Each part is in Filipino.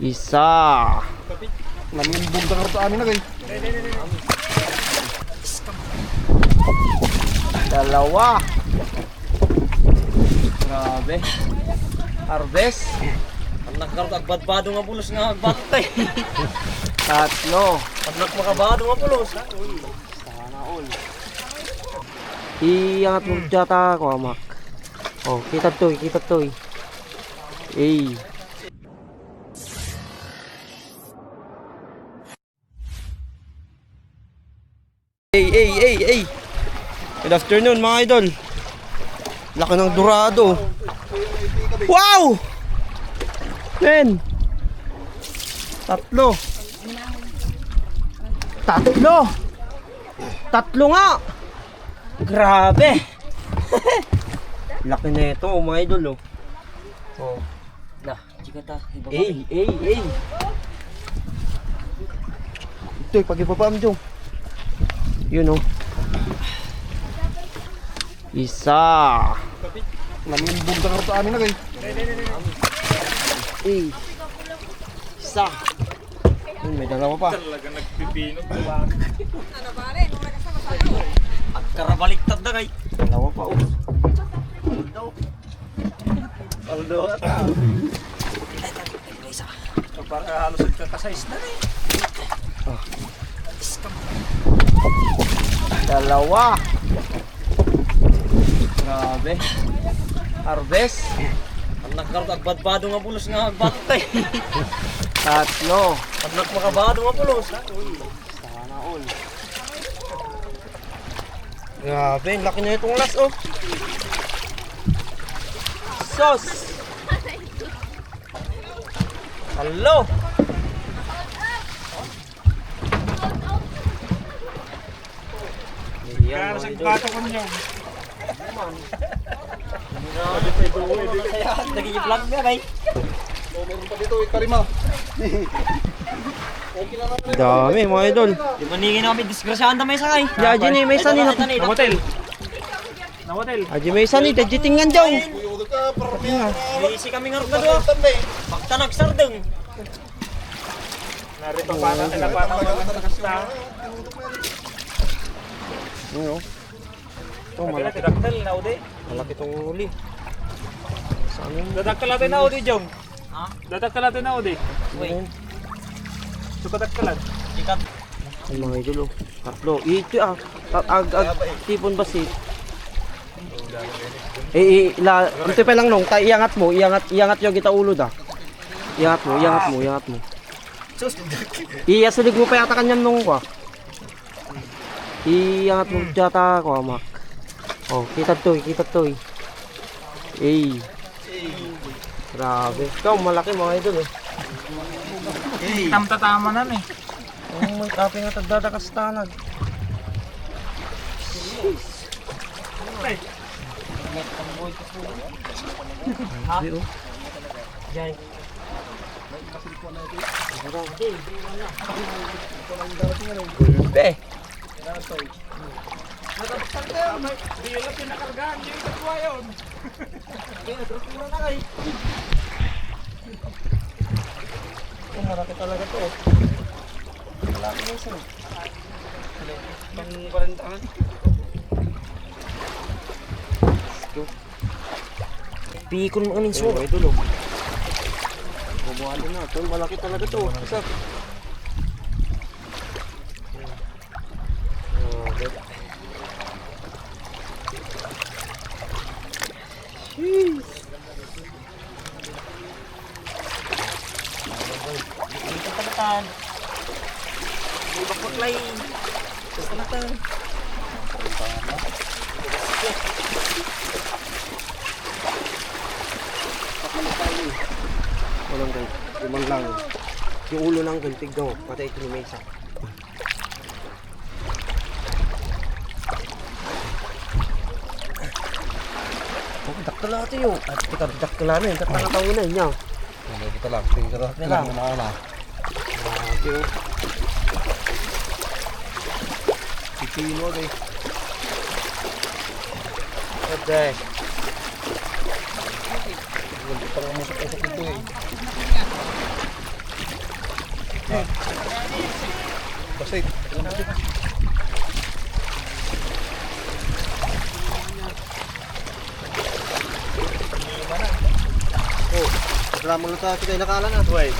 Isa. Namimbog na karto amin na guys. Dalawa. Grabe. Harvest. Ang nagkaroon agbadbado nga pulos nga agbatay. Tatlo. Pag nagmakabado nga pulos. Sana all. Iangat mo data ako, amak. Oh, kita to. Eh. Hey. Good afternoon mga idol. Laki ng dorado. Wow! Men. Tatlo nga. Grabe. Laki na ito mga idol oh. Oh. Nah, jika ta iba. Ey. Ito pag-ipapaam dyan. Yun oh. Isa. Namimbog na karto amin na guys. Isa. Yun, may dalawa pa. Talaga nagpipino. At karabaliktad na kay. Dalawa pa oh. Aldo at para halos nagkakasize na eh. Dalawa. Grabe. Harvest. Ang nagkaroon agbadbado nga pulos nga agbatay. Tatlo. Pag nagmakabado nga pulos. Sana all. Grabe, laki na itong last oh. Sos. Hello. Kaya sa bato ko niyo. Naging vlog nga kay. Meron pa dito ikarima. Dami mga idol. Di ba ningin kami disgrasyahan na may sakay. Yaji ni may sani na. Na hotel. Aji may sani dajitingan jong. Uyod ka parang Busy kami nga rin na doon. Bakta nagsardeng. Narito pa natin na para magkakasta. Ano? Oh, malaki. Dadaktal na udi. Malaki itong huli. Saan yun? Dadaktal natin na udi, Jong. Ha? Dadaktal natin na udi. Wait. Supadaktalan. Ikat. Ay mga idol oh. Tatlo. Ito tipon ba si? Ito pa lang nung, iangat mo, iangat yung kita ulo da. Iangat mo. Iyasulig mo pa yata kanyan nung ko. Iangat mo data ako, amak. Oh, kita to. Eh. Grabe. Ikaw, malaki mga idol eh. Tamtatama na eh. Oh, may kape nga tagdadakas tanag. Grabe oh. Diyan. Gulbe. Di lang pinakargahan yung tatwa yun. Oh, malaki talaga to. Malaki na isa. Pang 40 ka. Pikon mo kanin so. Ay dulo. Bubuhalin na. Ito, malaki talaga to. Isa. Kalatan. May bakutlay. Kalatan. Walang guys. Limang lang. Yung ulo ng guntig daw. Patay ito ni Mesa. Oh, daktal natin yun. At tika daktal namin. Tatangataw na niya. Ano kita lang, tingnan lang na. Grabe oh. Pipino deh. Okay. Pang musok-usok ito eh. Basit. Oh, salamat lang sa kita nakala na. Wait.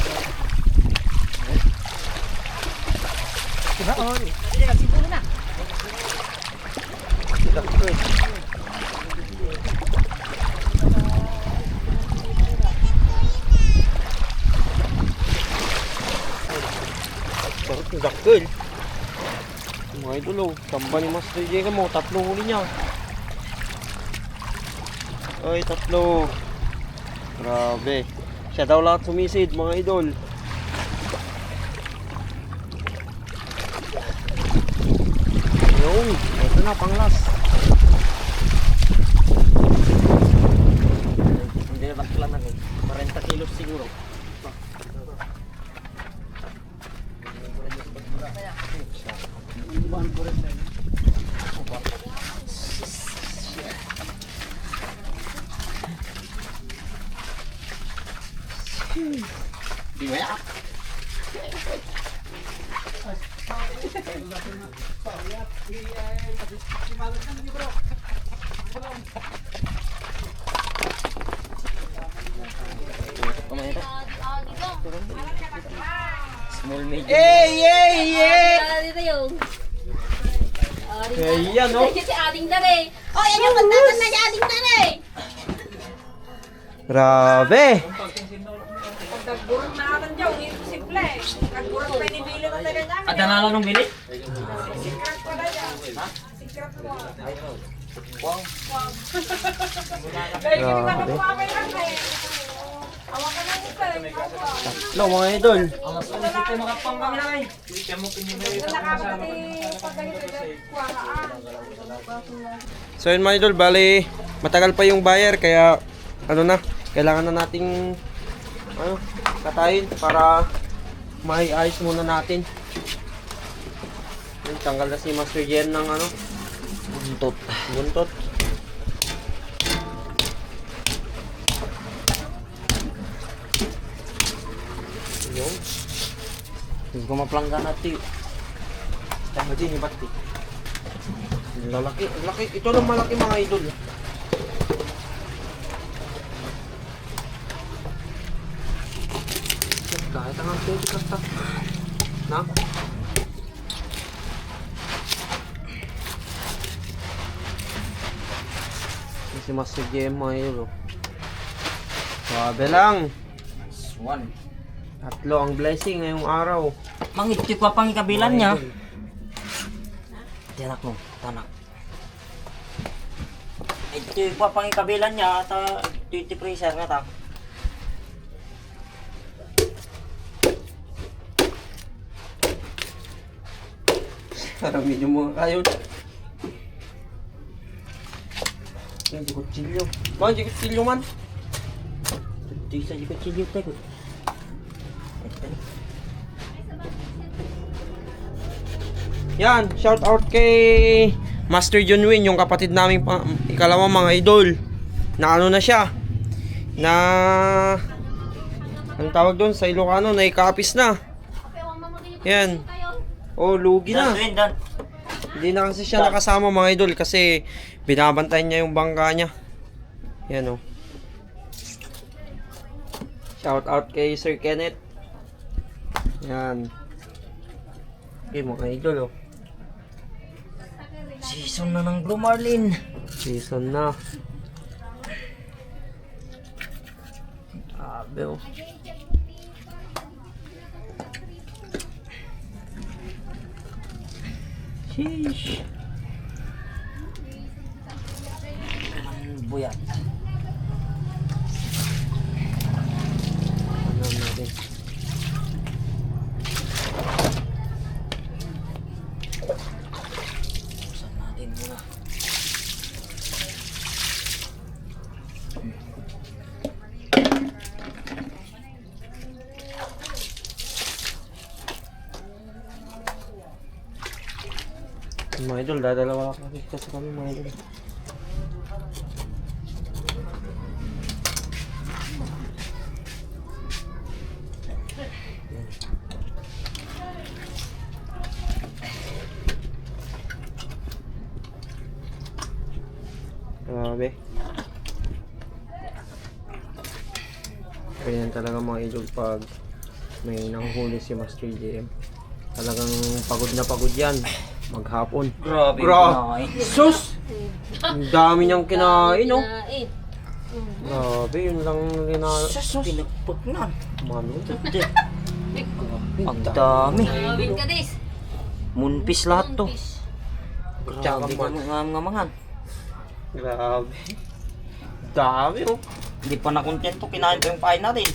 Sarap yung dakil. Mga idol oh, tamba ni Master J mo, tatlong huli niya. Ay, tatlo. Grabe. Siya daw lahat sumisid, mga idol. Yung, ito na, panglas. Hindi na bakla na eh. 40 kilos siguro. Di ba ya? Small medium. Kaya no? Si Ading Dare. Oh, yan yung magtatan na si Ading Dare. Grabe. Nagburot na atan dyan, simple. Nagburot pa inibili na taga namin. At nanalo nung bili? Secret ko na yan. Secret mo. Dahil hindi ka na kumamay lang eh. Awa ka na nito eh. No, mga idol. Alas ulit ito makapang kami na eh. Ito nakakapati pagkakita dyan. Kuwaraan. So yun mga idol, bali matagal pa yung buyer kaya ano na, kailangan na nating katayin para maiayos muna natin. Yun, tanggal na si Master Jen ng buntot. Yun. Hindi ko maplangga natin. Tama din, ibat eh. Lalaki, laki. Ito lang malaki mga idol. Kahit ang aktivity kasta. Na? Si Master GM mga idol. Sabi lang. One. Tatlo ang blessing ngayong araw. Mangiti ko pang ikabilan niya. Tiyanak mo, tanak. Ito pa pang ikabilan niya at 20 freezer nga ta. Parang medyo mga kayo. Di kutsilyo. Man, di kutsilyo man. Di sa di kutsilyo tayo. Yan, shout out kay Master Junwin, yung kapatid naming ikalawang mga idol. Na ano na siya. Na anong tawag doon sa Ilocano, na ikapis na. Yan. Oh, lugi na. Dan. Hindi na kasi siya nakasama mga idol kasi binabantayan niya yung bangka niya. Yan oh. Shout out kay Sir Kenneth. Yan. Okay mga idol oh. Season na ng Blue Marlin. Season na. Grabe oh. Sheesh. Buyat. Ano natin? Buksan natin muna. Mga idol, dadalawa kasi kami mga idol. Grabe. Ganyan talaga mga idol pag may nanghuli si Master JM. Talagang pagod na pagod yan. Maghapon. Grabe. Grabe. Sus! Ang dami niyang kinain, no? Kinain. Grabe, yun lang rinala. Sus, pinagpag na. Mano? Ang dami. Gawin ka, Des. Munpis lahat to. Tsaka Grabe ka nga mangan. Grabe. Dami, oh. Hindi pa na kontento, kinain pa yung pain natin.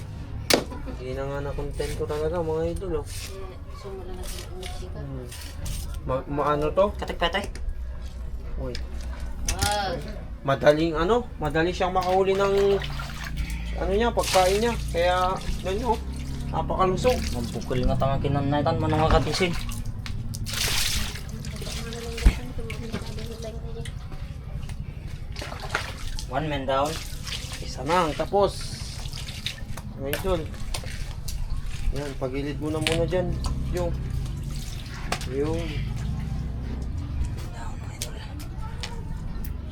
Hindi na nga na-contento talaga mga idol, oh. Sumula na sa musika. Ano to? Katek-petek. Uy. Wow. Madali siyang makahuli ng ano niya, pagkain niya. Kaya, yun, oh. Napakalusog. Mampukul nga tanga kinanaitan, manong katisin. One man down. Isa na, tapos. Mga idol. Yan, pagilid mo na muna dyan. Yung. Down, idol.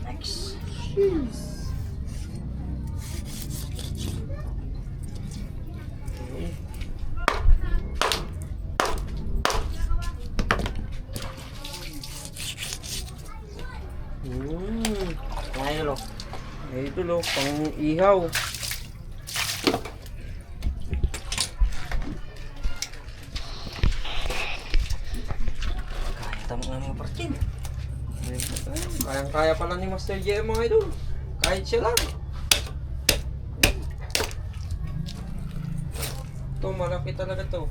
Next. Mga idol, oh. Idol, oh. Pang ihaw. Kaya tamo nga mga partin. Kayang-kaya pala ni Master JM mga idol. Kahit siya lang. Ito, malaki talaga to.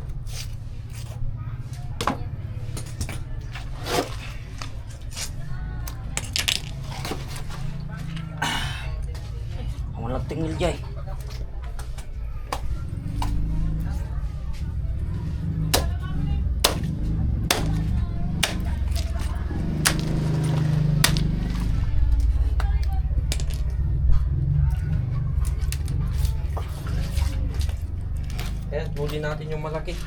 Wala tingil jay. Kaya huli natin yung malaki.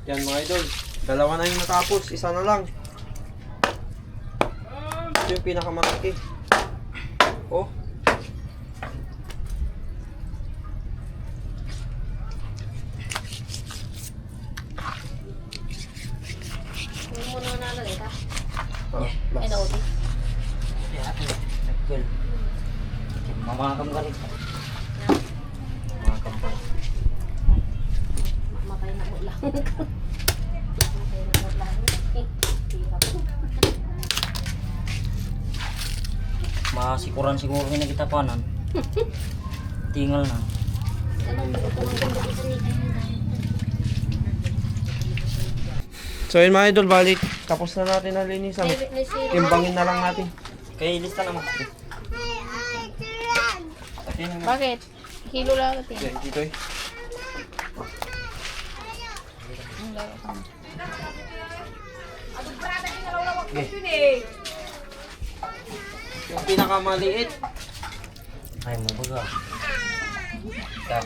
Yan mga idol. Dalawa na yung natapos. Isa na lang. Ito yung pinakamalaki. Oh. Kung muna na lang, ha? Ah, Ay, nauti. Ya, nagkul. Mamakam ka rin. Mamakam pa. Matay na mo lang. Matay na mo lang. Hirap. Masikuran siguro na kita panan. Tinggal na. So yun mga idol, balik. Tapos na natin na linisan. Timbangin na lang natin. Kaya ilista naman. Bakit? Kilo lang natin. Yan, dito eh. Yung pinakamaliit. Ay mo baga. Ya.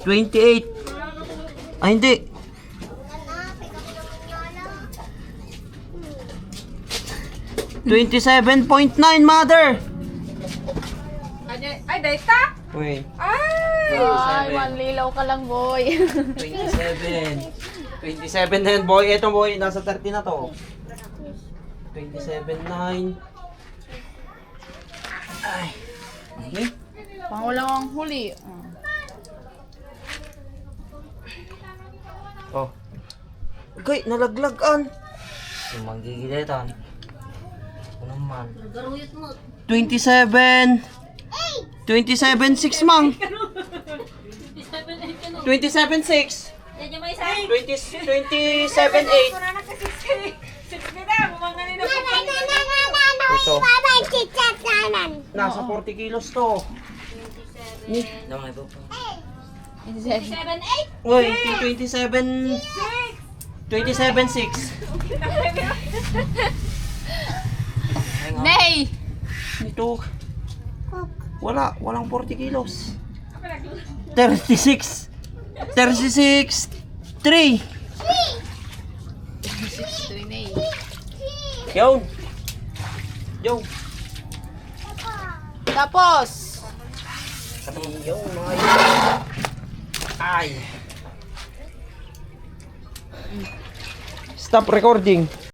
28. Ay hindi. $27.9 mother. Ay, data? Wait. Ay, manlilaw ka lang, boy. 27. 27 na yan, boy. Ito, boy. Nasa 30 na to. 27.9. Ay. Okay. Pangulang ang huli. Oh. Okay, nalaglagan. Yung manggigiletan. Ano naman. Garuyot mo. 27. 27.6, mang. 27.6. Yan yung may isa. 27.8. Ito. Nasa 40 kilos to. Naman ay po. 7-8. Uy, 27. 27.6. Nay! Ito. Walang 40 kilos. 36. 36. 3. Yun. Yo. Tapos, Yung mga yun. Ay. Stop recording.